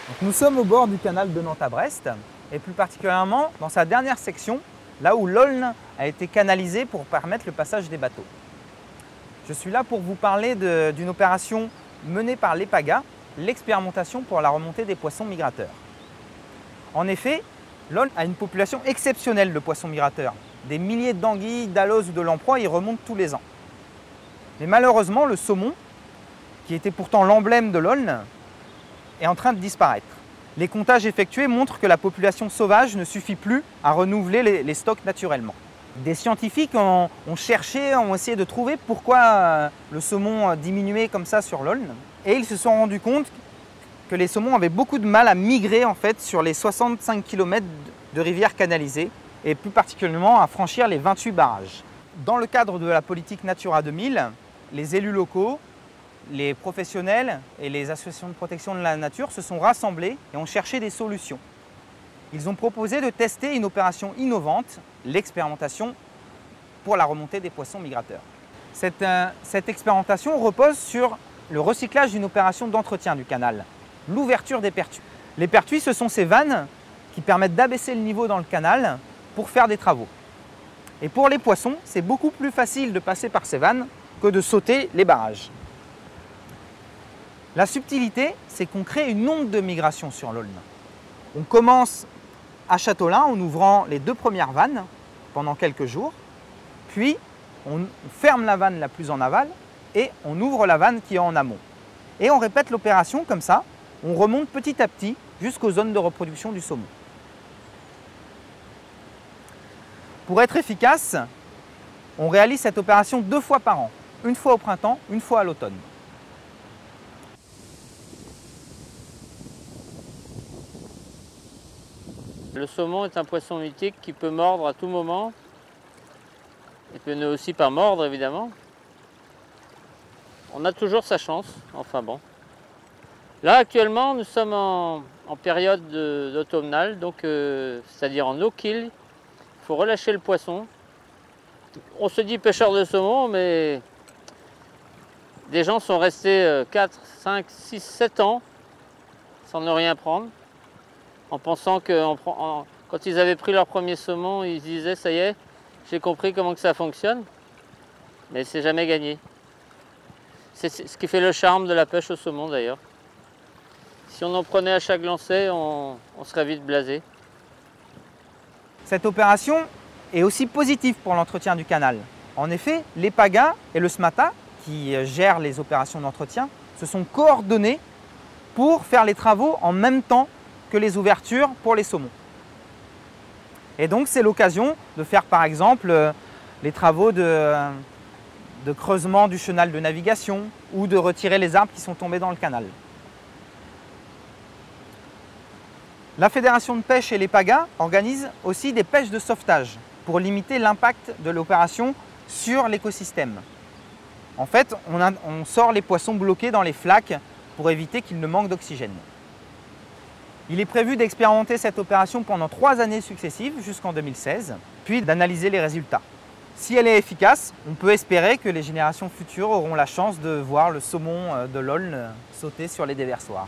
Donc, nous sommes au bord du canal de Nantes à Brest et plus particulièrement dans sa dernière section, là où l'Aulne a été canalisée pour permettre le passage des bateaux. Je suis là pour vous parler d'une opération menée par l'EPAGA, l'expérimentation pour la remontée des poissons migrateurs. En effet, l'Aulne a une population exceptionnelle de poissons migrateurs. Des milliers d'anguilles, d'aloses ou de lamproies y remontent tous les ans. Mais malheureusement, le saumon, qui était pourtant l'emblème de l'Aulne, est en train de disparaître. Les comptages effectués montrent que la population sauvage ne suffit plus à renouveler les stocks naturellement. Des scientifiques ont cherché, ont essayé de trouver pourquoi le saumon diminuait comme ça sur l'Aulne. Et ils se sont rendus compte que les saumons avaient beaucoup de mal à migrer en fait, sur les 65 km de rivières canalisées et plus particulièrement à franchir les 28 barrages. Dans le cadre de la politique Natura 2000, les élus locaux, les professionnels et les associations de protection de la nature se sont rassemblés et ont cherché des solutions. Ils ont proposé de tester une opération innovante, l'expérimentation pour la remontée des poissons migrateurs. Cette expérimentation repose sur le recyclage d'une opération d'entretien du canal, l'ouverture des pertuis. Les pertuis, ce sont ces vannes qui permettent d'abaisser le niveau dans le canal pour faire des travaux. Et pour les poissons, c'est beaucoup plus facile de passer par ces vannes que de sauter les barrages. La subtilité, c'est qu'on crée une onde de migration sur l'Aulne. On commence à Châteaulin en ouvrant les 2 premières vannes pendant quelques jours, puis on ferme la vanne la plus en aval et on ouvre la vanne qui est en amont. Et on répète l'opération comme ça, on remonte petit à petit jusqu'aux zones de reproduction du saumon. Pour être efficace, on réalise cette opération 2 fois par an, une fois au printemps, une fois à l'automne. Le saumon est un poisson mythique qui peut mordre à tout moment. Il peut ne aussi pas mordre, évidemment. On a toujours sa chance, enfin bon. Là, actuellement, nous sommes en période automnale, donc c'est-à-dire en no-kill. Il faut relâcher le poisson. On se dit pêcheur de saumon, mais des gens sont restés 4, 5, 6, 7 ans sans ne rien prendre, en pensant que quand ils avaient pris leur premier saumon, ils se disaient « ça y est, j'ai compris comment que ça fonctionne ». Mais c'est jamais gagné. C'est ce qui fait le charme de la pêche au saumon d'ailleurs. Si on en prenait à chaque lancer, on serait vite blasé. Cette opération est aussi positive pour l'entretien du canal. En effet, l'EPAGA et le SMATA, qui gèrent les opérations d'entretien, se sont coordonnés pour faire les travaux en même temps que les ouvertures pour les saumons. Et donc c'est l'occasion de faire par exemple les travaux de creusement du chenal de navigation ou de retirer les arbres qui sont tombés dans le canal. La Fédération de pêche et l'EPAGA organisent aussi des pêches de sauvetage pour limiter l'impact de l'opération sur l'écosystème. En fait, on sort les poissons bloqués dans les flaques pour éviter qu'ils ne manquent d'oxygène. Il est prévu d'expérimenter cette opération pendant 3 années successives jusqu'en 2016, puis d'analyser les résultats. Si elle est efficace, on peut espérer que les générations futures auront la chance de voir le saumon de l'Aulne sauter sur les déversoirs.